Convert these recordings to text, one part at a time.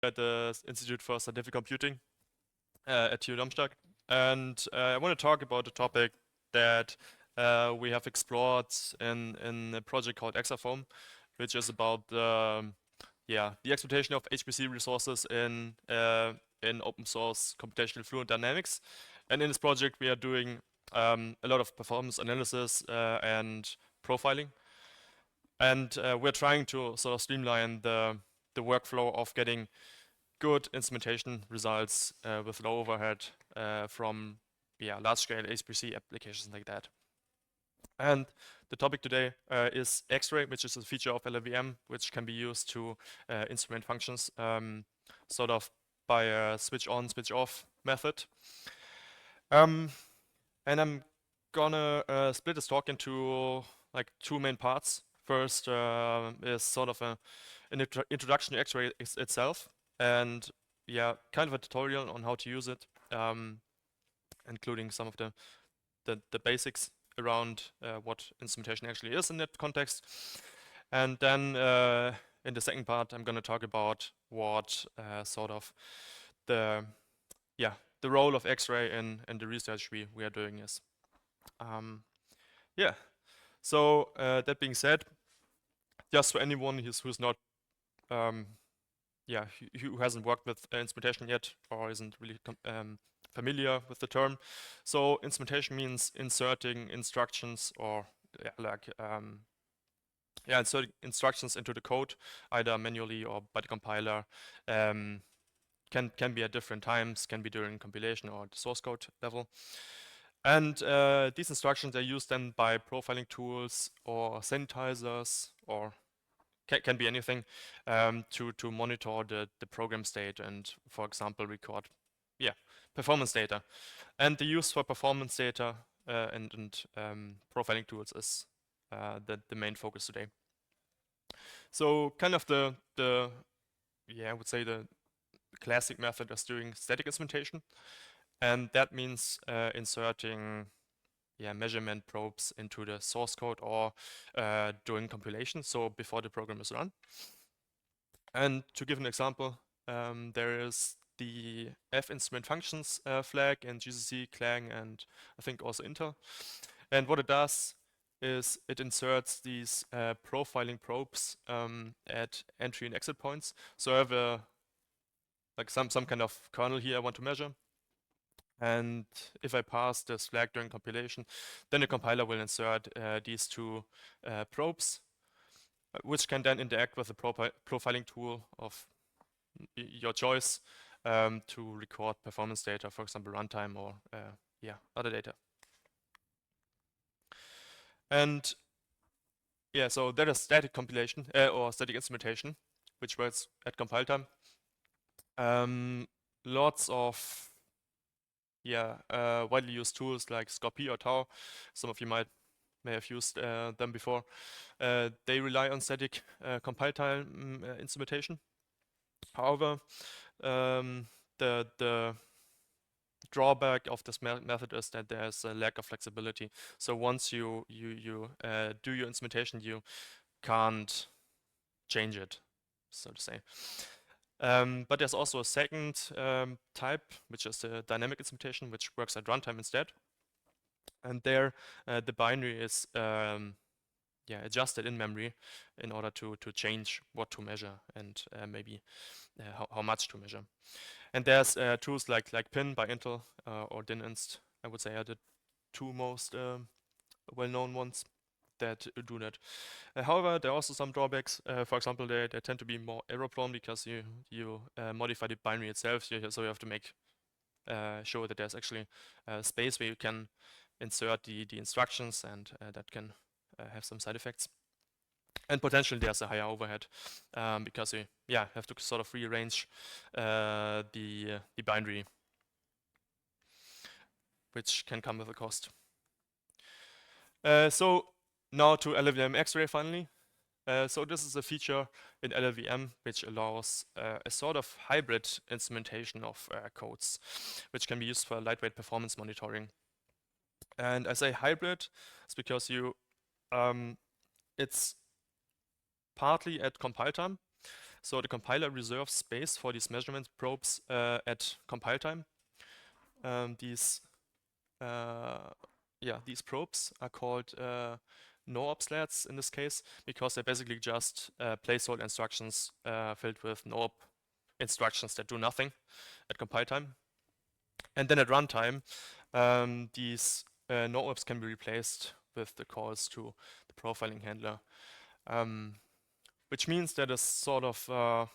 at the Institute for Scientific Computing at TU Darmstadt, and I want to talk about a topic that we have explored in a project called XRay, which is about the exploitation of HPC resources in open source computational fluid dynamics. And in this project, we are doing a lot of performance analysis and profiling. And we're trying to sort of streamline the workflow of getting good instrumentation results with low overhead from large-scale HPC applications like that. And the topic today is XRay, which is a feature of LLVM, which can be used to instrument functions sort of by a switch-on, switch-off method. And I'm gonna split this talk into like two main parts. First is sort of an introduction to XRay itself, and kind of a tutorial on how to use it, including some of the basics around what instrumentation actually is in that context. And then in the second part, I'm going to talk about what sort of the role of X-ray in the research we are doing is. So that being said, just for anyone who's not who hasn't worked with instrumentation yet or isn't really familiar with the term. So instrumentation means inserting instructions or inserting instructions into the code, either manually or by the compiler. Can be at different times, can be during compilation or the source code level. And these instructions are used then by profiling tools or sanitizers, or can be anything, to monitor the program state and, for example, record performance data. And the use for performance data and profiling tools is the main focus today. So kind of I would say the classic method is doing static instrumentation, and that means inserting measurement probes into the source code or doing compilation, so before the program is run. And to give an example, there is the F instrument functions flag in GCC, Clang, and I think also Intel. And what it does is it inserts these profiling probes at entry and exit points. So I have some kind of kernel here I want to measure. And if I pass this flag during compilation, then the compiler will insert these two probes, which can then interact with the profiling tool of your choice to record performance data, for example, runtime or other data. And so that is static compilation or static instrumentation, which works at compile time. Lots of widely used tools like SCORP or Tau. Some of you may have used them before. They rely on static compile time instrumentation. However, the drawback of this method is that there's a lack of flexibility. So once you do your instrumentation, you can't change it, so to say. But there's also a second type, which is the dynamic instrumentation, which works at runtime instead. And there, the binary is adjusted in memory in order to change what to measure and maybe how much to measure. And there's tools like PIN by Intel or DINInst, I would say, are the two most well-known ones that do that. However, there are also some drawbacks. For example, they tend to be more error-prone because you modify the binary itself, so you have to make sure that there's actually space where you can insert the instructions, and that can have some side effects. And potentially there's a higher overhead because you have to sort of rearrange the binary, which can come with a cost. So now to LLVM XRay finally. So this is a feature in LLVM which allows a sort of hybrid instrumentation of codes, which can be used for lightweight performance monitoring. And I say hybrid, it's because it's partly at compile time, So the compiler reserves space for these measurement probes at compile time. These probes are called no-op slats in this case, because they're basically just placeholder instructions filled with no-op instructions that do nothing at compile time. And then at runtime, these no-ops can be replaced with the calls to the profiling handler, which means that it's sort of a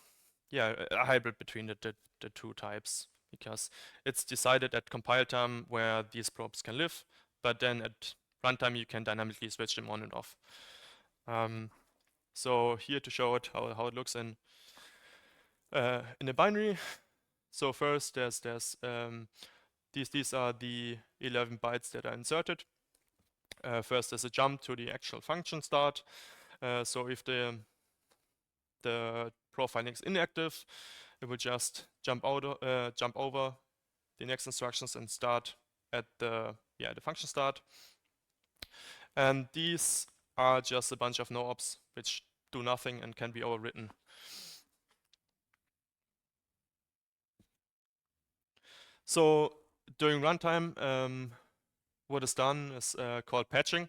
hybrid between the two types, because it's decided at compile time where these probes can live, but then at runtime you can dynamically switch them on and off. So here to show it how it looks in a binary. So first there's these are the 11 bytes that are inserted. First there's a jump to the actual function start. So if the profiling is inactive, it will just jump over the next instructions and start at the function start. And these are just a bunch of no-ops which do nothing and can be overwritten. So during runtime, what is done is called patching,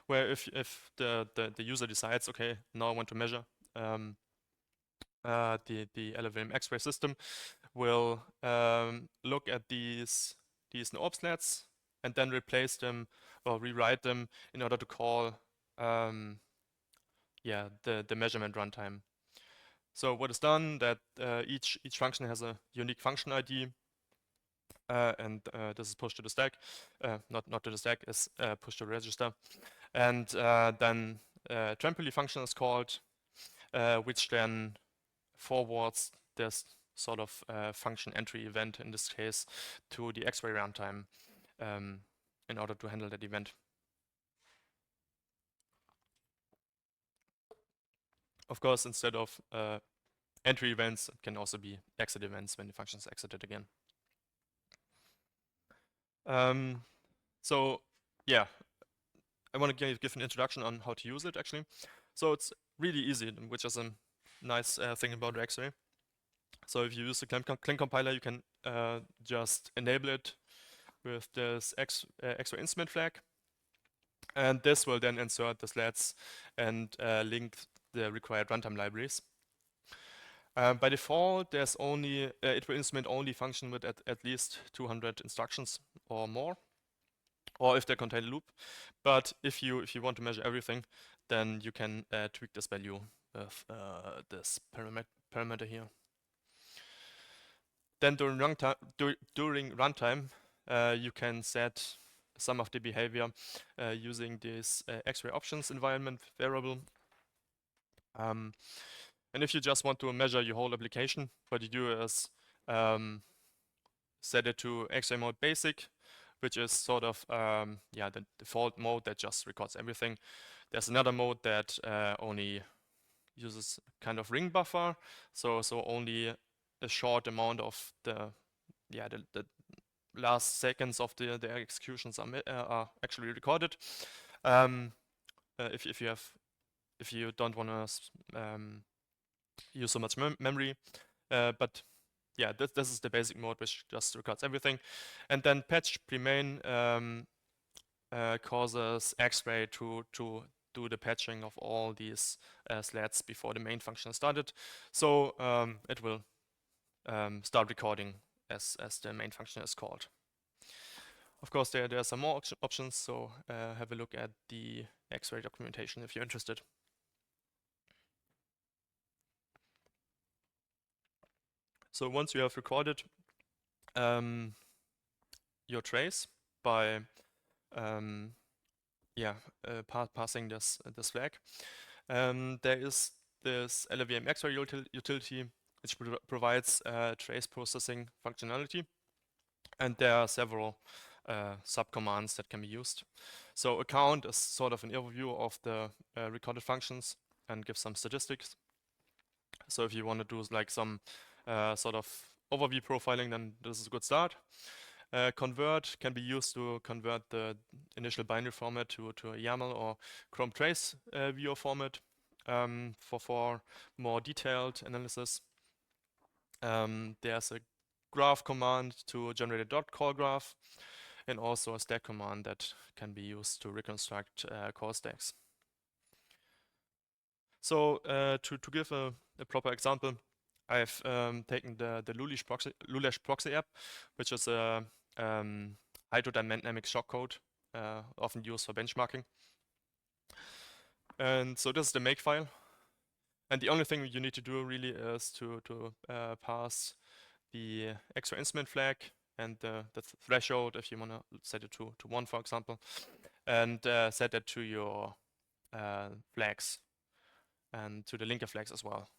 where if the user decides, okay, now I want to measure, the LLVM XRay system will look at these no-op slats and then replace them or rewrite them in order to call the measurement runtime. So what is done that each function has a unique function ID, and this is pushed to the stack, not to the stack, is pushed to the register, and then trampoline function is called, which then forwards this sort of function entry event, in this case, to the XRay runtime in order to handle that event. Of course, instead of entry events, it can also be exit events when the function is exited again. So yeah, I want to give an introduction on how to use it actually. So it's really easy, which is a nice thing about XRay. So if you use the Clang compiler, you can just enable it with this XRay instrument flag, and this will then insert the slats and link the required runtime libraries. By default, there's only it will instrument only function with at least 200 instructions or more, or if they contain a loop. But if you want to measure everything, then you can tweak this value with this parameter here. Then during runtime, you can set some of the behavior using this XRay options environment variable. And if you just want to measure your whole application, what you do is set it to XRay mode basic, which is sort of the default mode that just records everything. There's another mode that only uses kind of ring buffer, so only a short amount of the last seconds of the executions are actually recorded. If you don't want to use so much memory, but yeah, this is the basic mode which just records everything. And then patch premain causes XRay to do the patching of all these slats before the main function started. So it will start recording as the main function is called. Of course, there are some more options, so have a look at the XRay documentation if you're interested. So once you have recorded your trace by passing this flag, there is this LLVM XRay utility which provides trace processing functionality, and there are several subcommands that can be used. So account is sort of an overview of the recorded functions and gives some statistics. So if you want to do like some sort of overview profiling, then this is a good start. Convert can be used to convert the initial binary format to a YAML or Chrome Trace viewer format. for more detailed analysis. There's a graph command to generate a dot call graph, and also a stack command that can be used to reconstruct call stacks. So to give a proper example, I've taken the Lulesh proxy app, which is a hydrodynamic shock code, often used for benchmarking. And so this is the make file. And the only thing you need to do really is to pass the XRay instrument flag and the threshold, if you want to set it to 1, for example, and set it to your flags and to the linker flags as well.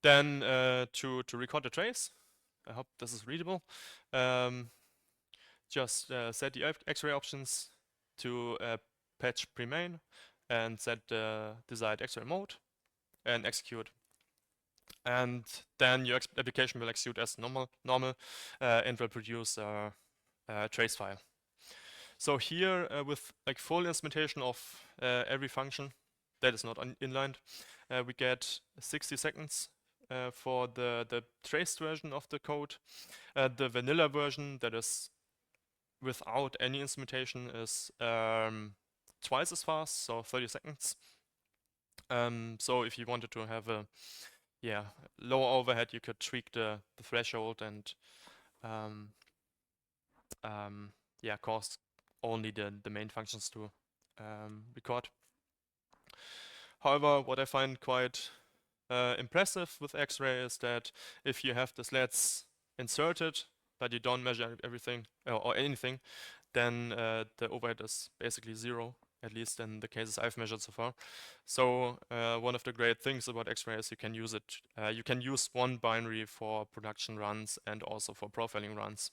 Then to record the trace, I hope this is readable, just set the X-ray options to patch pre-main and set the desired X-ray mode and execute. And then your application will execute as normal and will produce a trace file. So here with like full instrumentation of every function that is not inlined, we get 60 seconds for the traced version of the code. The vanilla version that is without any instrumentation is twice as fast, so 30 seconds. So if you wanted to have a lower overhead, you could tweak the threshold and cause only the main functions to record. However, what I find quite impressive with X-ray is that if you have the sleds inserted, but you don't measure everything or anything, then the overhead is basically 0, at least in the cases I've measured so far. So one of the great things about X-ray is you can use it. You can use one binary for production runs and also for profiling runs,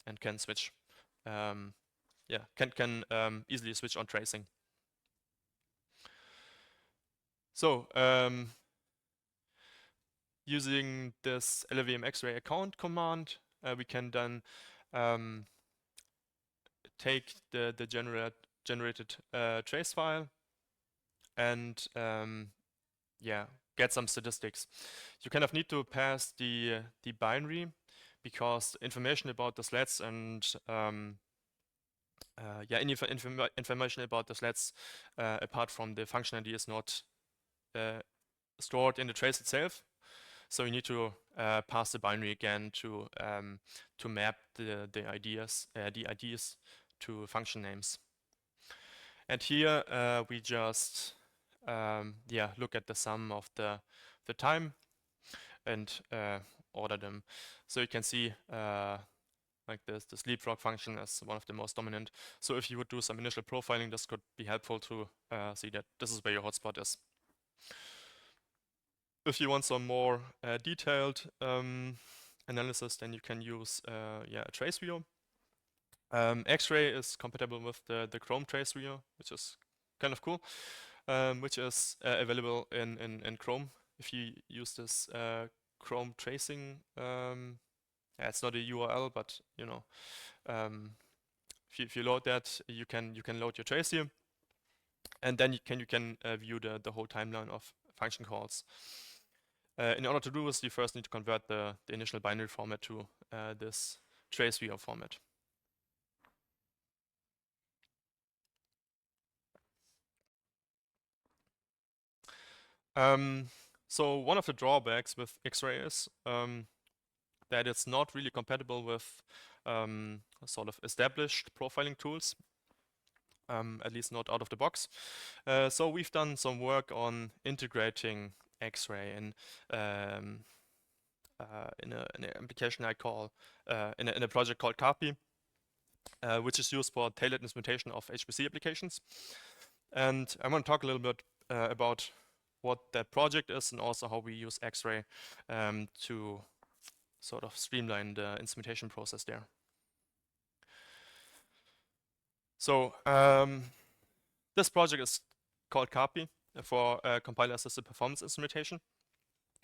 and can switch. Can easily switch on tracing. So using this LLVM X-ray account command, we can then take the generated trace file and get some statistics. You kind of need to pass the binary because information about the sleds and any information about the sleds apart from the function ID is not stored in the trace itself. So you need to pass the binary again to map the IDs to function names. And here we just look at the sum of the time and order them. So you can see like this leapfrog function is one of the most dominant. So if you would do some initial profiling, this could be helpful to see that this is where your hotspot is. If you want some more detailed analysis, then you can use a trace view. X-ray is compatible with the Chrome trace view, which is kind of cool, which is available in Chrome. If you use this Chrome tracing, it's not a URL, but you know, if you load that, you can load your trace here, and then you can view the whole timeline of function calls. In order to do this, you first need to convert the initial binary format to this trace view format. So one of the drawbacks with X-ray is that it's not really compatible with sort of established profiling tools, at least not out of the box. So we've done some work on integrating X-ray in an application I call in a project called CAPI, which is used for tailored instrumentation of HPC applications. And I want to talk a little bit about what that project is and also how we use X-ray to sort of streamline the instrumentation process there. So this project is called CAPI for compiler-assisted performance instrumentation.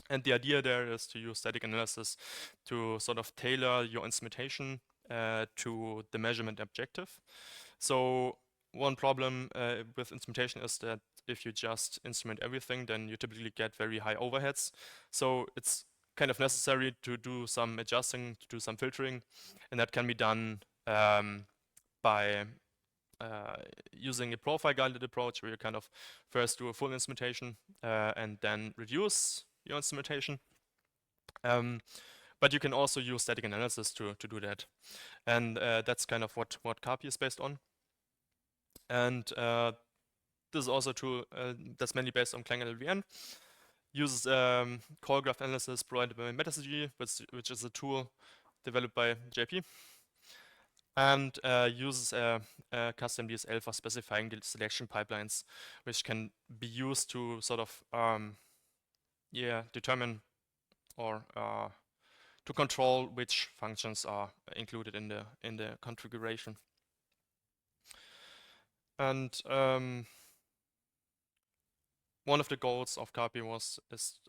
And the idea there is to use static analysis to sort of tailor your instrumentation to the measurement objective. So one problem with instrumentation is that if you just instrument everything, then you typically get very high overheads. So it's kind of necessary to do some adjusting, to do some filtering, and that can be done by using a profile guided approach where you kind of first do a full instrumentation and then reduce your instrumentation. But you can also use static analysis to do that. And that's kind of what CAPI is based on. And this is also true, that's mainly based on Clang LLVM. Uses call graph analysis provided by MetaCG, which is a tool developed by JP. And uses a custom DSL for specifying the selection pipelines, which can be used to sort of determine or to control which functions are included in the configuration. And one of the goals of CAPI is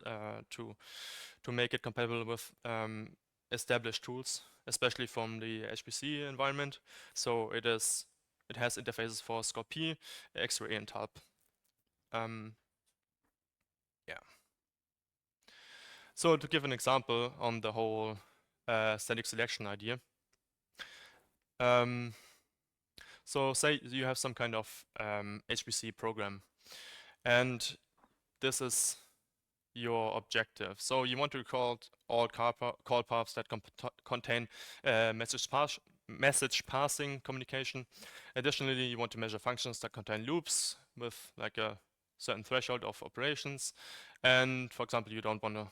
to make it compatible with established tools, especially from the HPC environment. So it has interfaces for SCORP, XRay, and TALP. Yeah. So to give an example on the whole static selection idea. So say you have some kind of HPC program, and this is your objective. So you want to record all call paths that contain message passing communication. Additionally, you want to measure functions that contain loops with like a certain threshold of operations. And for example, you don't want to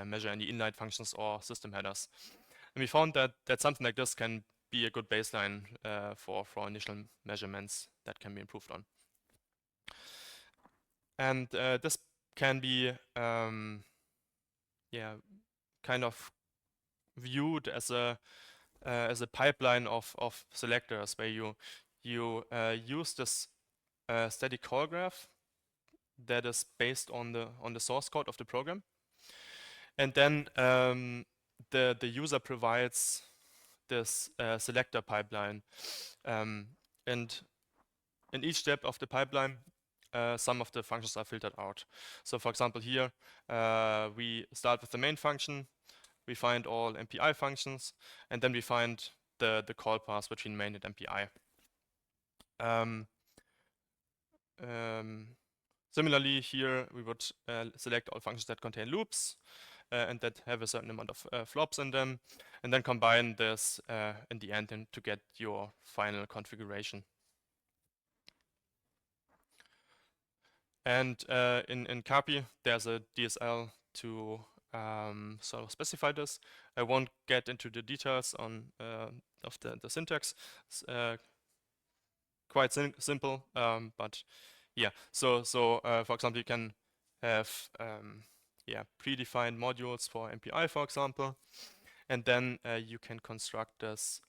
measure any inline functions or system headers. And we found that something like this can be a good baseline for initial measurements that can be improved on. And this can be kind of viewed as a pipeline of selectors where you use this static call graph that is based on the source code of the program, and then the user provides this selector pipeline, and in each step of the pipeline some of the functions are filtered out. So for example here we start with the main function, we find all MPI functions, and then we find the call paths between main and MPI. Similarly here we would select all functions that contain loops and that have a certain amount of flops in them, and then combine this in the end to get your final configuration. And in CAPI there's a DSL to sort of specify this. I won't get into the details on of the syntax. It's quite simple, but yeah. So for example, you can have predefined modules for MPI, for example, and then you can construct this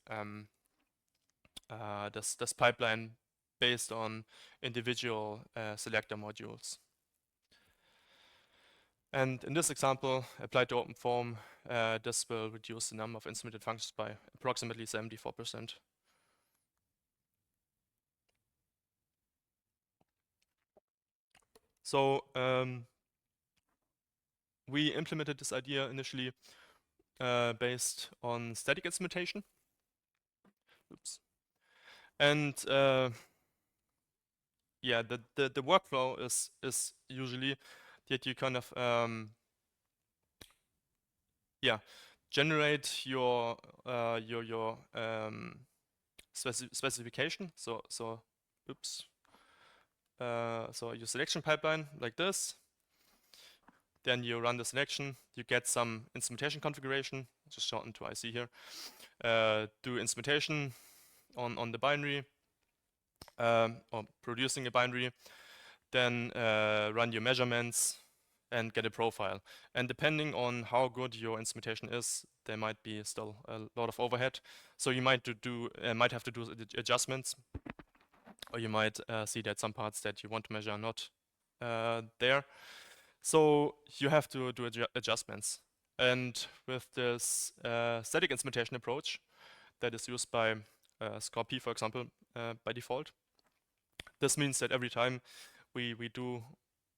this pipeline based on individual selector modules. And in this example, applied to OpenFOAM, this will reduce the number of instrumented functions by approximately 74%. So we implemented this idea initially based on static instrumentation. Oops. And yeah, the workflow is usually that you kind of generate your specification. So your selection pipeline like this. Then you run the selection. You get some instrumentation configuration, just shortened to IC here. Do instrumentation on the binary, or producing a binary. Then run your measurements and get a profile. And depending on how good your instrumentation is, there might be still a lot of overhead. So you might have to do adjustments, or you might see that some parts that you want to measure are not there. So you have to do adjustments. And with this static instrumentation approach that is used by SCORP, for example, by default, This means that every time we do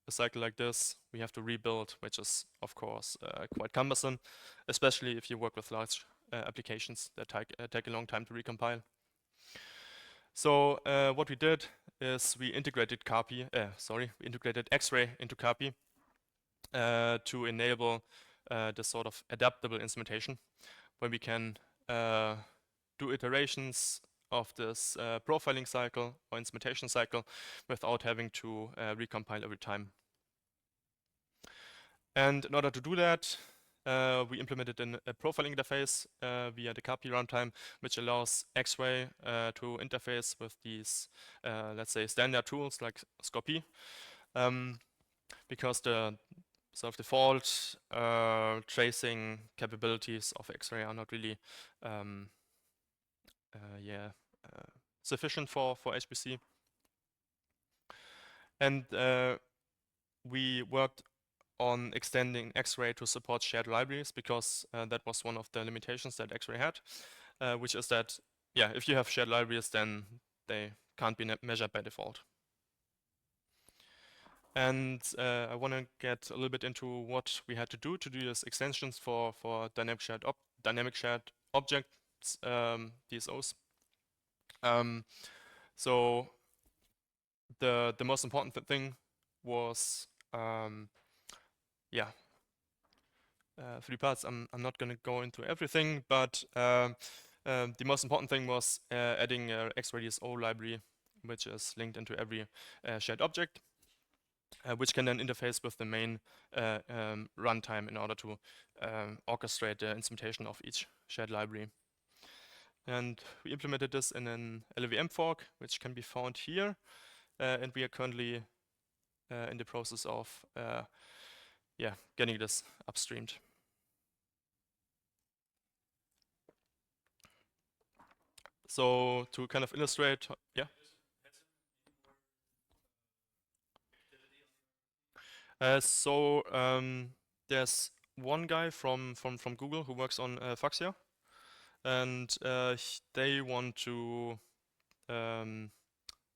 a cycle like this, we have to rebuild, which is, of course, quite cumbersome, especially if you work with large applications that take a long time to recompile. So what we did is we integrated XRay into CAPI to enable this sort of adaptable instrumentation, where we can do iterations of this profiling cycle or instrumentation cycle without having to recompile every time. And in order to do that, we implemented a profiling interface via the CAPI runtime, which allows XRay to interface with these, let's say, standard tools like Scopy, because the sort of default tracing capabilities of XRay are not really sufficient for HPC. And we worked on extending XRay to support shared libraries, because that was one of the limitations that XRay had, which is that, yeah, if you have shared libraries, then they can't be measured by default. And I want to get a little bit into what we had to do these extensions for dynamic shared objects, DSOs. So the most important thing was 3 parts. I'm not going to go into everything, but the most important thing was adding a XRay DSO library, which is linked into every shared object, which can then interface with the main runtime in order to orchestrate the instrumentation of each shared library. And we implemented this in an LLVM fork, which can be found here. And we are currently in the process of getting this upstreamed. So to kind of illustrate, there's one guy from Google who works on Fuchsia, and they want to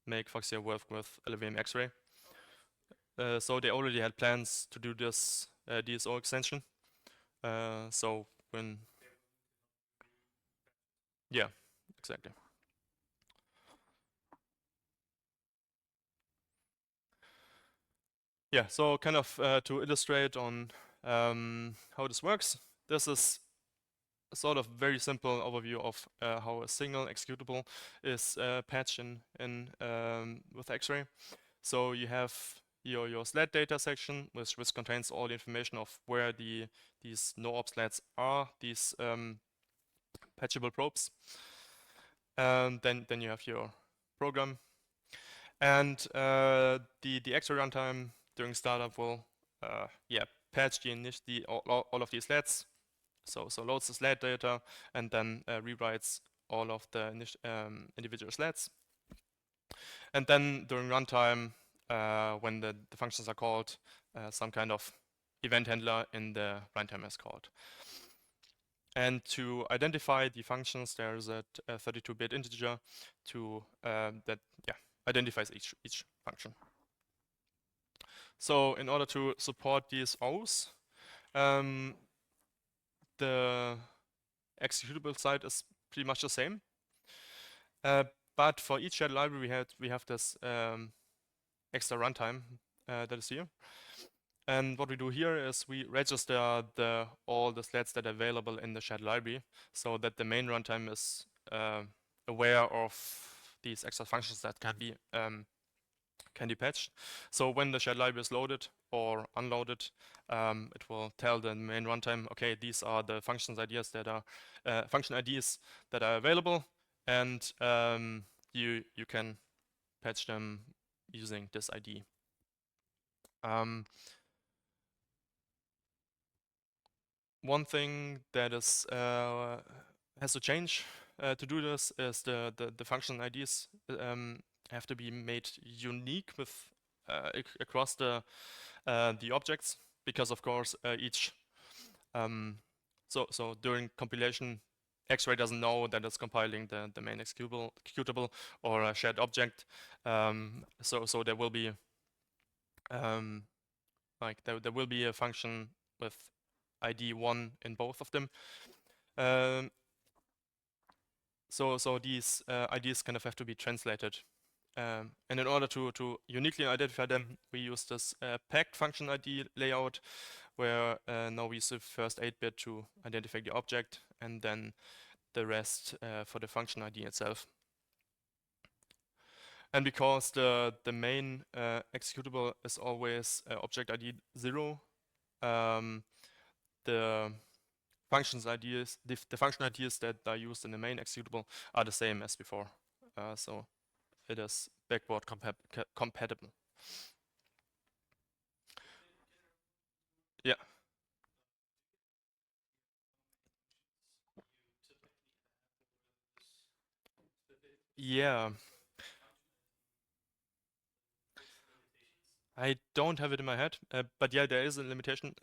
make Fuchsia work with LLVM XRay. So they already had plans to do this DSO extension. So when, yeah, exactly. Yeah, so kind of to illustrate on how this works, this is a sort of very simple overview of how a single executable is patched in with XRay. So you have your SLAT data section, which contains all the information of where these no-op slats are, these patchable probes. And then you have your program. And the XRay runtime during startup will patch all of these slats. So loads the SLAT data and then rewrites all of the individual slats. And then during runtime, when the functions are called, some kind of event handler in the runtime is called. And to identify the functions, there's a 32-bit integer that identifies each function. So in order to support these O's, the executable side is pretty much the same. But for each shared library, we have this extra runtime that is here. And what we do here is we register all the slats that are available in the shared library, so that the main runtime is aware of these extra functions that can be patched. So when the shared library is loaded or unloaded, it will tell the main runtime, okay, these are the function IDs that are available, and you can patch them using this ID. One thing that has to change to do this is the function IDs have to be made unique with across the objects, because of course each so during compilation XRay doesn't know that it's compiling the main executable or a shared object. So there will be there will be a function with ID 1 in both of them. So these IDs kind of have to be translated. And in order to uniquely identify them, we use this packed function ID layout, where now we use the first 8-bit to identify the object, and then the rest for the function ID itself. And because the main executable is always object ID 0, the function IDs that are used in the main executable are the same as before. So it is backward compatible. Yeah. Yeah. I don't have it in my head, but yeah, there is a limitation.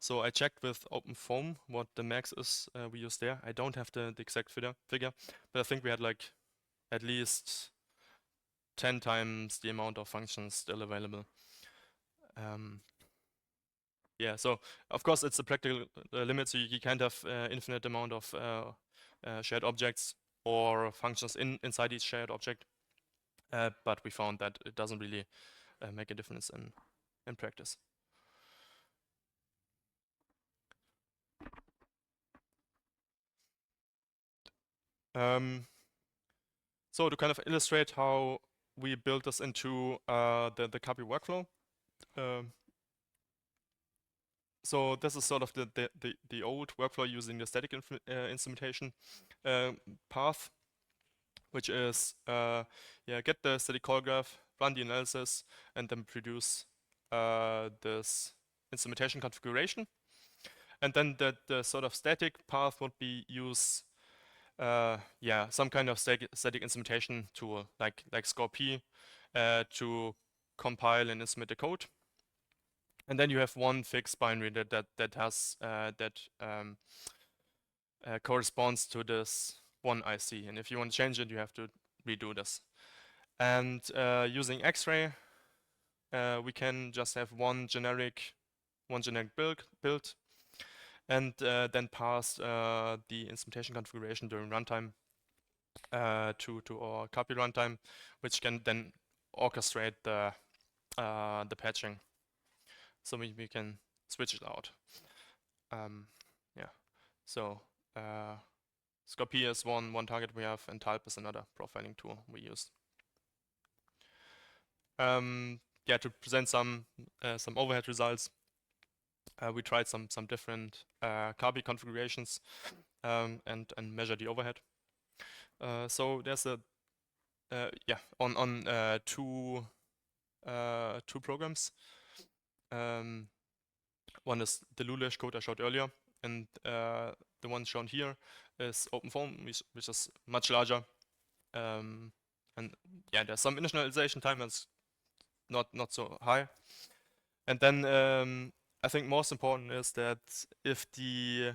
So I checked with OpenFOAM what the max is we use there. I don't have the exact figure, but I think we had like at least 10 times the amount of functions still available. Yeah, so of course it's a practical limit, so you can't have infinite amount of shared objects or functions inside each shared object. But we found that it doesn't really make a difference in practice. So to kind of illustrate how we built this into the copy workflow. So this is sort of the old workflow using the static instrumentation path, which is get the static call graph, run the analysis, and then produce this instrumentation configuration. And then the sort of static path would be use some kind of static instrumentation tool like ScoreP to compile and instrument the code. And then you have one fixed binary that has corresponds to this one IC. And if you want to change it, you have to redo this. And using XRay, we can just have one generic build, and then pass the instrumentation configuration during runtime to our copy runtime, which can then orchestrate the patching. So we can switch it out. So ScoreP is one target we have, and Talp is another profiling tool we use. To present some overhead results, we tried some different copy configurations and measure the overhead. So there's on two programs. One is the Lulesh code I showed earlier, and the one shown here is OpenFOAM, which is much larger. And yeah, there's some initialization time that's not so high. And then I think most important is that if these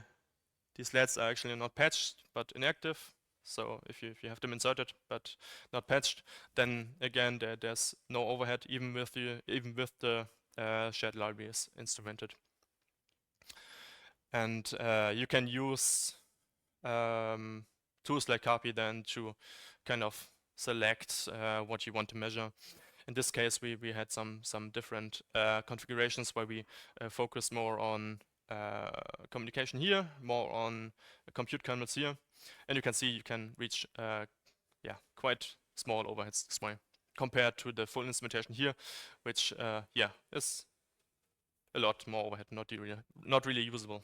LEDs are actually not patched but inactive, so if you have them inserted but not patched, then again there's no overhead even with the shared libraries instrumented. And you can use tools like copy then to kind of select what you want to measure. In this case, we had some different configurations where we focus more on communication here, more on compute kernels here, and you can see you can reach quite small overheads this way compared to the full instrumentation here, which is a lot more overhead, not really usable.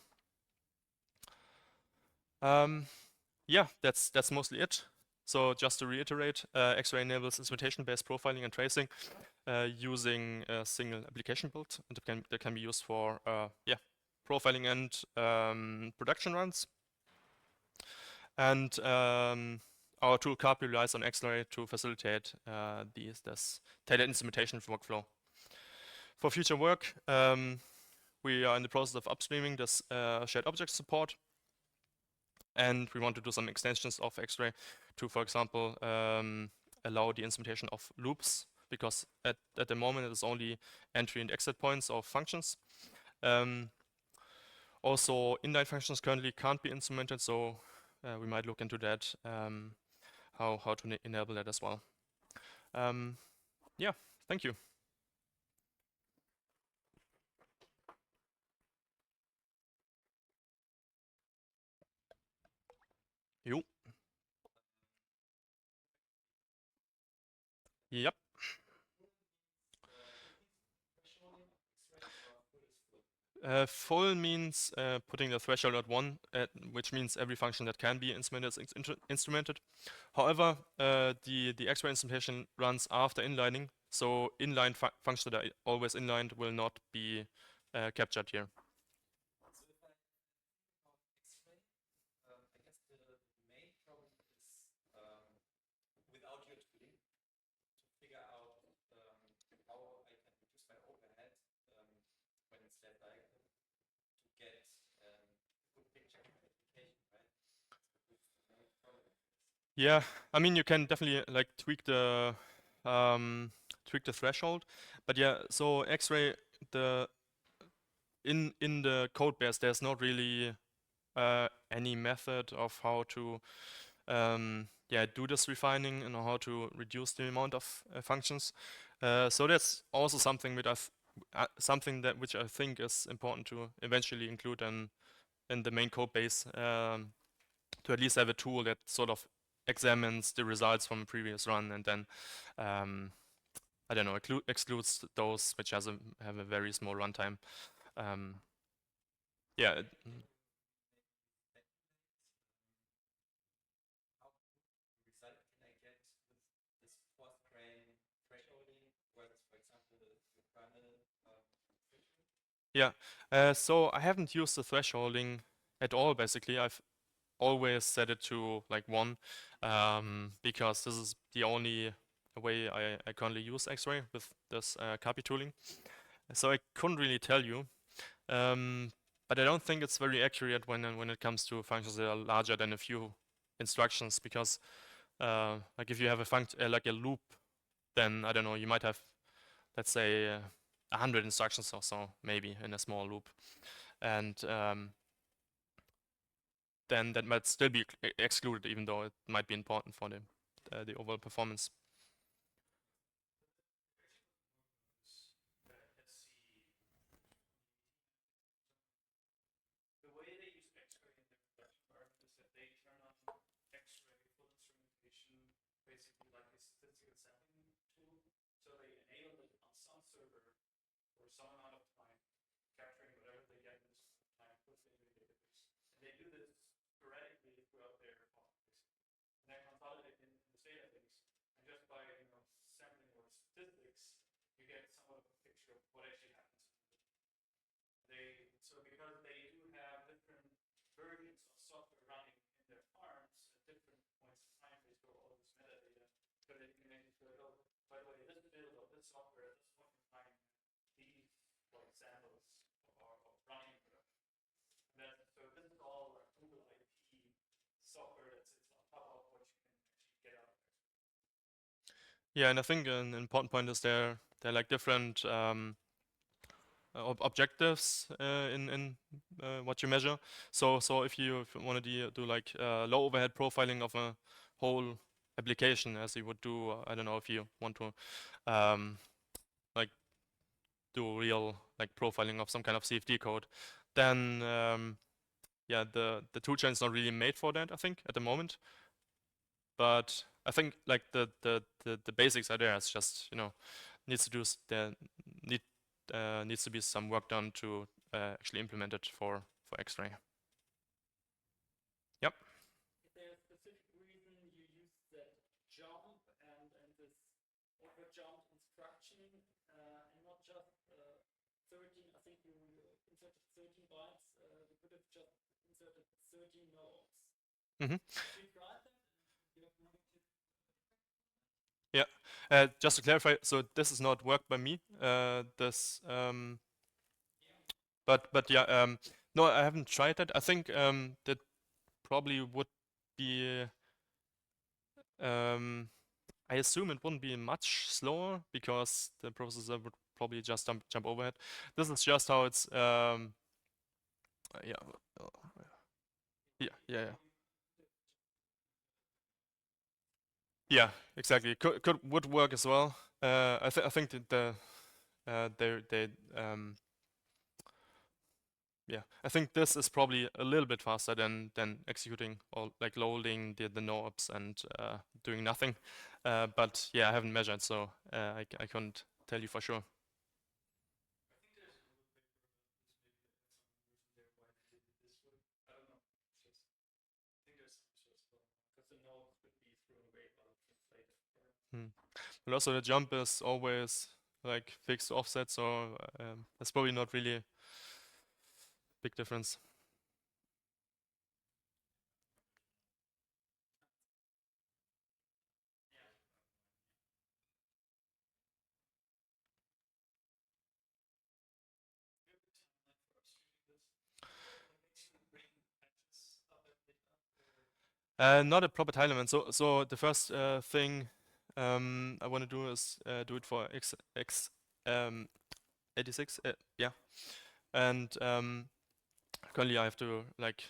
That's mostly it. So just to reiterate, XRay enables instrumentation-based profiling and tracing using a single application build, and that can be used for profiling and production runs. And our tool copy relies on XRay to facilitate this tailored instrumentation workflow. For future work, we are in the process of upstreaming this shared object support. and we want to do some extensions of XRay to, for example, allow the instrumentation of loops, because at the moment it is only entry and exit points of functions. Also, inline functions currently can't be instrumented, so we might look into that, how to enable that as well. Yeah, thank you. You. Yep. Full means putting the threshold at 1, which means every function that can be instrumented is instrumented. However, the XRay instrumentation runs after inlining, so inline functions that are always inlined will not be captured here. Yeah, I mean you can definitely like tweak the threshold, but yeah. So XRay, in the code base, there's not really any method of how to do this refining and how to reduce the amount of functions. So that's also something which which I think is important to eventually include in the main code base, to at least have a tool that sort of examines the results from a previous run and then I don't know, excludes those which have a very small runtime. Yeah. Yeah, so I haven't used the thresholding at all, basically. I've always set it to like 1, because this is the only way I currently use XRay with this copy tooling. So I couldn't really tell you, but I don't think it's very accurate when it comes to functions that are larger than a few instructions, because like if you have a function like a loop, then I don't know, you might have, let's say, 100 instructions or so, maybe, in a small loop, and then that might still be excluded, even though it might be important for the overall performance. Yeah, and I think an important point is there are like different objectives in what you measure. So if you want to do like low overhead profiling of a whole application, as you would do, I don't know, if you want to like do real like profiling of some kind of CFD code, then yeah, the toolchain is not really made for that, I think, at the moment. But I think like the basics are there. It's just, needs to do there needs to be some work done to actually implement it for XRay. Yep. Mm-hmm. Yeah. Just to clarify, so this is not work by me. But yeah, no, I haven't tried that. I think the probably would be, I assume it wouldn't be much slower because the processor would probably just jump over it. This is just how it's, yeah, yeah. Yeah, exactly. Would work as well. I think that they yeah, I think this is probably a little bit faster than executing or like loading the knobs and doing nothing. But yeah, I haven't measured, so I couldn't tell you for sure. Hmm. But also the jump is always like fixed offset, so that's probably not really a big difference. Not a proper time limit. So the first thing I want to do is do it for X 86. Yeah, and currently I have to like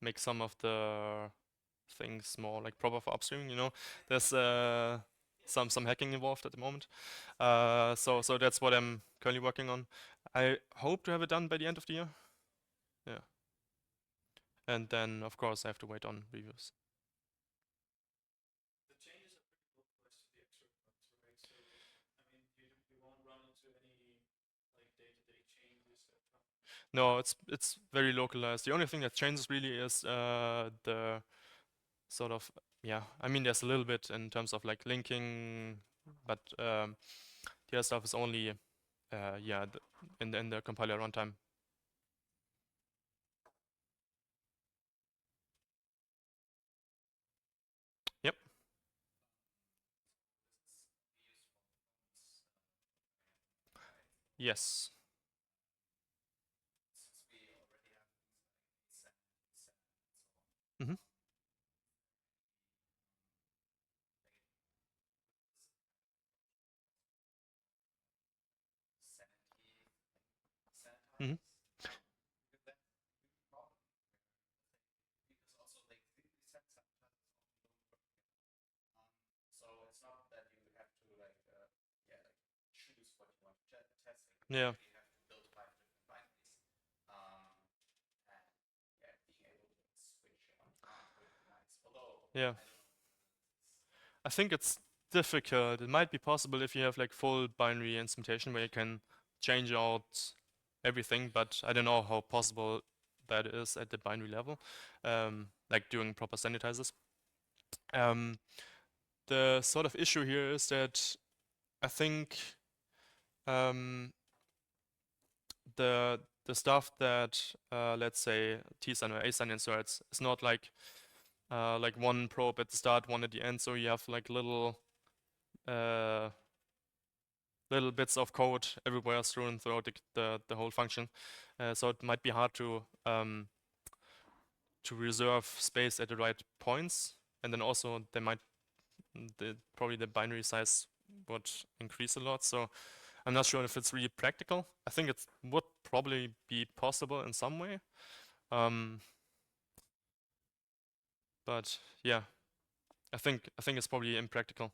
make some of the things more like proper for upstreaming. You know, there's some hacking involved at the moment. So that's what I'm currently working on. I hope to have it done by the end of the year. Yeah, and then of course I have to wait on reviews. No, it's very localized. The only thing that changes really is the sort of, yeah. I mean, there's a little bit in terms of like linking, but the other stuff is only yeah, in the compiler runtime. Yep. Yes. Hmm. Hmm. Yeah. Yeah. I think it's difficult. It might be possible if you have like full binary instrumentation where you can change out everything, but I don't know how possible that is at the binary level, like doing proper sanitizers. Um, the sort of issue here is that I think um, the stuff that let's say T-SAN or A-SAN inserts is not like one probe at the start, one at the end, so you have like uh, little bits of code everywhere strewn throughout the whole function. So it might be hard to reserve space at the right points, and then also they might probably the binary size would increase a lot. So I'm not sure if it's really practical. I think it would probably be possible in some way. Um, but yeah, I think it's probably impractical.